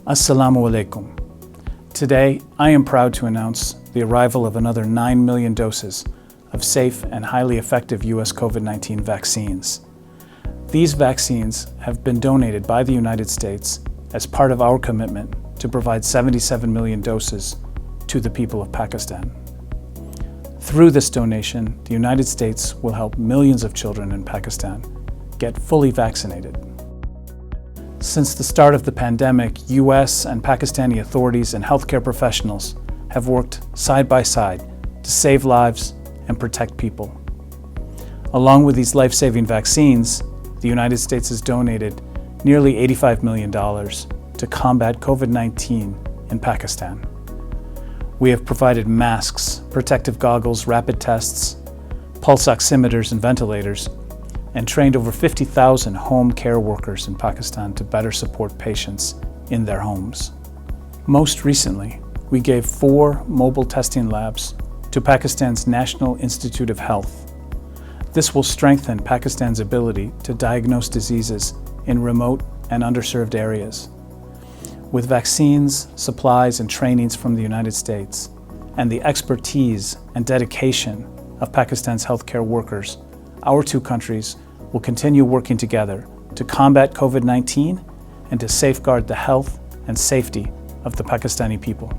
Assalamu alaikum. Today, I am proud to announce the arrival of another 9 million doses of safe and highly effective U.S. COVID-19 vaccines. These vaccines have been donated by the United States as part of our commitment to provide 77 million doses to the people of Pakistan. Through this donation, the United States will help millions of children in Pakistan get fully vaccinated. Since the start of the pandemic, U.S. and Pakistani authorities and healthcare professionals have worked side by side to save lives and protect people. Along with these life-saving vaccines, the United States has donated nearly $85 million to combat COVID-19 in Pakistan. We have provided masks, protective goggles, rapid tests, pulse oximeters and ventilators, and trained over 50,000 home care workers in Pakistan to better support patients in their homes. Most recently, we gave 4 mobile testing labs to Pakistan's National Institute of Health. This will strengthen Pakistan's ability to diagnose diseases in remote and underserved areas. With vaccines, supplies, and trainings from the United States, and the expertise and dedication of Pakistan's healthcare workers, our two countries will continue working together to combat COVID-19 and to safeguard the health and safety of the Pakistani people.